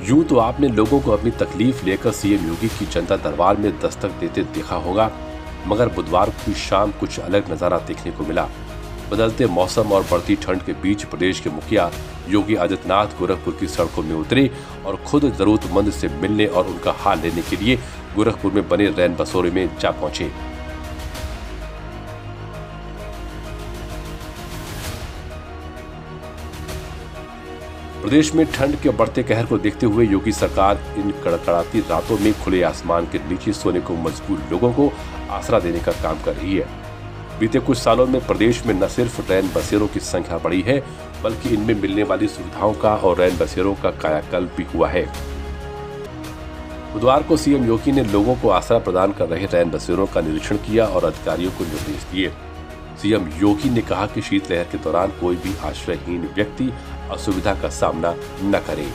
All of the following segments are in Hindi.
यूं तो आपने लोगों को अपनी तकलीफ लेकर सीएम योगी की जनता दरबार में दस्तक देते देखा होगा, मगर बुधवार की शाम कुछ अलग नजारा देखने को मिला। बदलते मौसम और बढ़ती ठंड के बीच प्रदेश के मुखिया योगी आदित्यनाथ गोरखपुर की सड़कों में उतरे और खुद जरूरतमंद से मिलने और उनका हाल लेने के लिए गोरखपुर में बने रैन बसेरों में जा पहुंचे। प्रदेश में ठंड के बढ़ते कहर को देखते हुए योगी सरकार इन कड़कड़ाती रातों में खुले आसमान के नीचे सोने को मजबूर लोगों को आसरा देने का काम कर रही है। बीते कुछ सालों में प्रदेश में न सिर्फ रैन बसेरों की संख्या बढ़ी है, बल्कि इनमें मिलने वाली सुविधाओं का और रैन बसेरों का कायाकल्प भी हुआ है। बुधवार को सीएम योगी ने लोगों को आसरा प्रदान कर रहे रैन बसेरों का निरीक्षण किया और अधिकारियों को निर्देश दिए। सीएम योगी ने कहा कि शीतलहर के दौरान कोई भी आश्रयहीन व्यक्ति असुविधा का सामना न करे।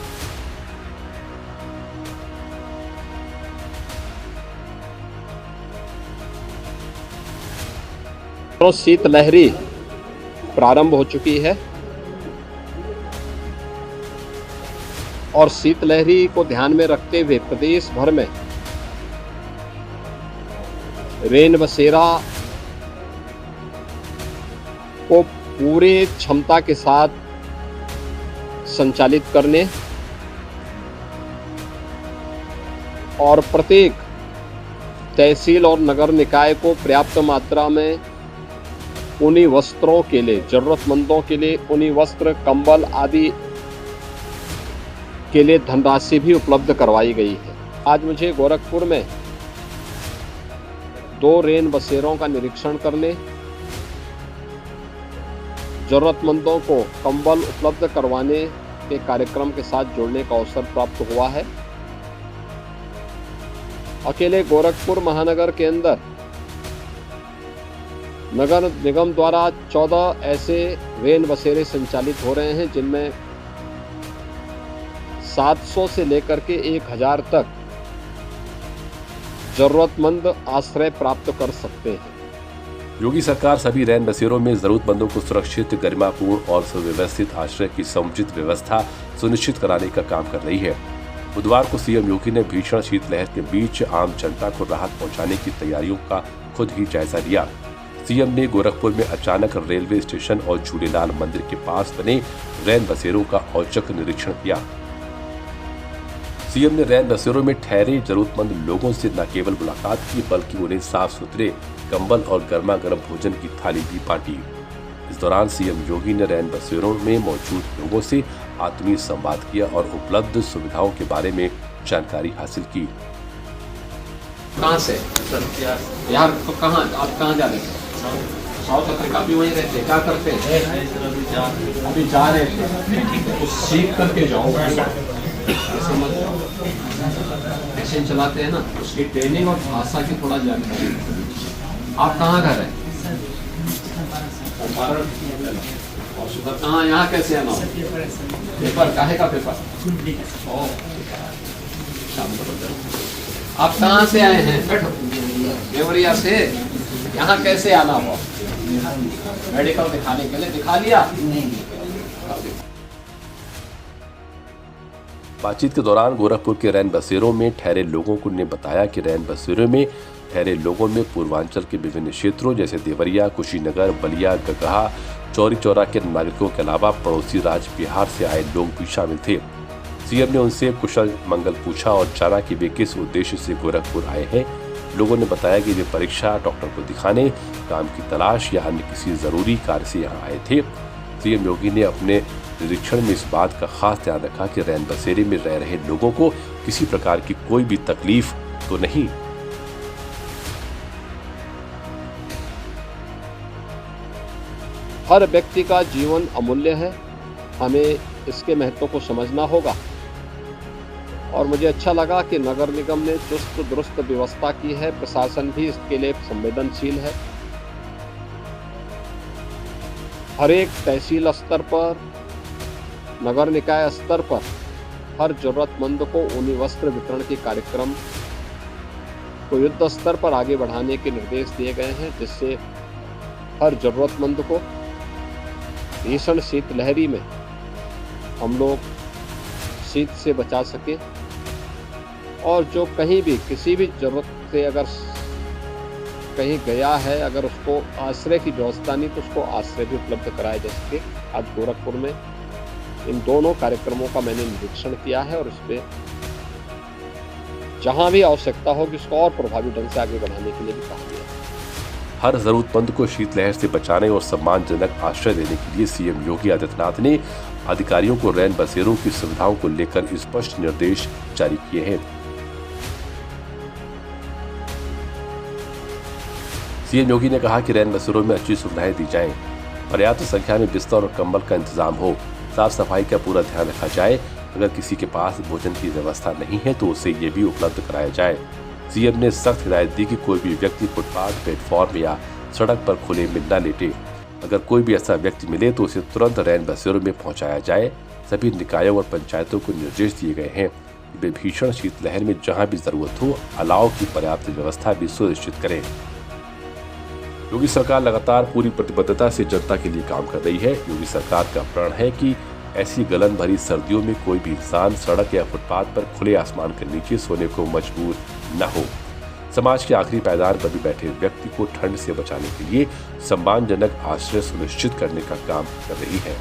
तो शीतलहरी प्रारंभ हो चुकी है और शीतलहरी को ध्यान में रखते हुए प्रदेश भर में रेन बसेरा को पूरे क्षमता के साथ संचालित करने और प्रत्येक तहसील और नगर निकाय को पर्याप्त मात्रा में ऊनी वस्त्रों के लिए, जरूरतमंदों के लिए ऊनी वस्त्र, कंबल आदि के लिए धनराशि भी उपलब्ध करवाई गई है। आज मुझे गोरखपुर में 2 रेन बसेरों का निरीक्षण करने, जरूरतमंदों को कंबल उपलब्ध करवाने के कार्यक्रम के साथ जुड़ने का अवसर प्राप्त हुआ है। अकेले गोरखपुर महानगर के अंदर नगर निगम द्वारा 14 ऐसे रेन बसेरे संचालित हो रहे हैं, जिनमें 700 से लेकर के 1000 तक जरूरतमंद आश्रय प्राप्त कर सकते हैं। योगी सरकार सभी रैन बसेरों में जरूरतमंदों को सुरक्षित, गरिमापूर्ण और सुव्यवस्थित आश्रय की समुचित व्यवस्था सुनिश्चित कराने का काम कर रही है। बुधवार को सीएम योगी ने भीषण शीतलहर के बीच आम जनता को राहत पहुंचाने की तैयारियों का खुद ही जायजा लिया। सीएम ने गोरखपुर में अचानक रेलवे स्टेशन और झूलेलाल मंदिर के पास बने रैन बसेरों का औचक निरीक्षण किया। सीएम ने रैन बसेरों में ठहरे जरूरतमंद लोगों से न केवल मुलाकात की, बल्कि उन्हें साफ सुथरे कंबल और गर्मा गर्म भोजन की थाली भी बांटी। इस दौरान सीएम योगी ने रैन बसेरों में मौजूद लोगों से आत्मीय संवाद किया और उपलब्ध सुविधाओं के बारे में जानकारी हासिल की। कहाँ से यार, तो कहाँ आप कहाँ जा रहे हैं? साउथ अफ्रीका भी वहीं रहते हैं। क्या करते हैं? अभी जा रहे थे, तो सीख करके जाओ। मशीन चलाते हैं ना, उसकी ट्रेनिंग और भाषा की थोड़ा जानकारी। आप कहाँ घर है? कहाँ, यहाँ कैसे आना? पेपर काहे का पेपर? आप कहाँ से आए हैं? देवरिया से। यहाँ कैसे आना हुआ? मेडिकल दिखाने के लिए दिखा लिया? बातचीत के दौरान गोरखपुर के रैन बसेरों में ठहरे लोगों को ने बताया कि रैन बसेरों में ठहरे लोगों में पूर्वांचल के विभिन्न क्षेत्रों जैसे देवरिया, कुशीनगर, बलिया, गगहा, चौरी चौरा के नागरिकों के अलावा पड़ोसी राज्य बिहार से आए लोग भी शामिल थे। सीएम ने उनसे कुशल मंगल पूछा और जाना कि वे किस उद्देश्य से गोरखपुर आए हैं। लोगों ने बताया कि वे परीक्षा, डॉक्टर को दिखाने, काम की तलाश या अन्य किसी जरूरी कार्य से यहाँ आए थे। सीएम योगी ने अपने निरीक्षण में इस बात का खास ध्यान रखा कि रैन बसेरे में रह रहे लोगों को किसी प्रकार की कोई भी तकलीफ तो नहीं। हर व्यक्ति का जीवन अमूल्य है, हमें इसके महत्व को समझना होगा। और मुझे अच्छा लगा कि नगर निगम ने चुस्त दुरुस्त व्यवस्था की है, प्रशासन भी इसके लिए संवेदनशील है। हर एक तहसील स्तर पर, नगर निकाय स्तर पर हर जरूरतमंद को ऊनी वस्त्र वितरण के कार्यक्रम को युद्ध स्तर पर आगे बढ़ाने के निर्देश दिए गए हैं, जिससे हर जरूरतमंद को भीषण शीतलहरी में हम लोग शीत से बचा सके, और जो कहीं भी किसी भी ज़रूरत से अगर कहीं गया है, अगर उसको आश्रय की व्यवस्था नहीं तो उसको आश्रय भी उपलब्ध कराया जा सके। आज गोरखपुर में इन दोनों कार्यक्रमों का मैंने निरीक्षण किया है और इसपे जहां भी आवश्यकता होगी उसको और प्रभावी ढंग से आगे बढ़ाने के लिए भी कहा गया है। हर जरूरतमंद को शीतलहर से बचाने और सम्मानजनक आश्रय देने के लिए सीएम योगी आदित्यनाथ ने अधिकारियों को रैन बसेरों की सुविधाओं को लेकर स्पष्ट निर्देश जारी किए हैं। सीएम योगी ने कहा कि रैन बसेरों में अच्छी सुविधाएं दी जाएं, पर्याप्त संख्या में बिस्तर और कंबल का इंतजाम हो, साफ सफाई का पूरा ध्यान रखा जाए। अगर किसी के पास भोजन की व्यवस्था नहीं है तो उसे ये भी उपलब्ध कराया जाए। सीएम ने सख्त हिदायत दी कि कोई भी व्यक्ति फुटपाथ, प्लेटफॉर्म या सड़क पर खुले में न लेटे। अगर कोई भी ऐसा व्यक्ति मिले तो उसे तुरंत रैन बसेरों में पहुंचाया जाए। सभी निकायों और पंचायतों को निर्देश दिए गए हैं कि वे भीषण शीतलहर में जहां भी जरूरत हो अलाव की पर्याप्त व्यवस्था भी सुनिश्चित करें। योगी सरकार लगातार पूरी प्रतिबद्धता से जनता के लिए काम कर रही है। योगी सरकार का प्रण है कि ऐसी गलन भरी सर्दियों में कोई भी इंसान सड़क या फुटपाथ पर खुले आसमान के नीचे सोने को मजबूर न हो। समाज के आखिरी पायदान पर भी बैठे व्यक्ति को ठंड से बचाने के लिए सम्मानजनक आश्रय सुनिश्चित करने का काम कर रही है।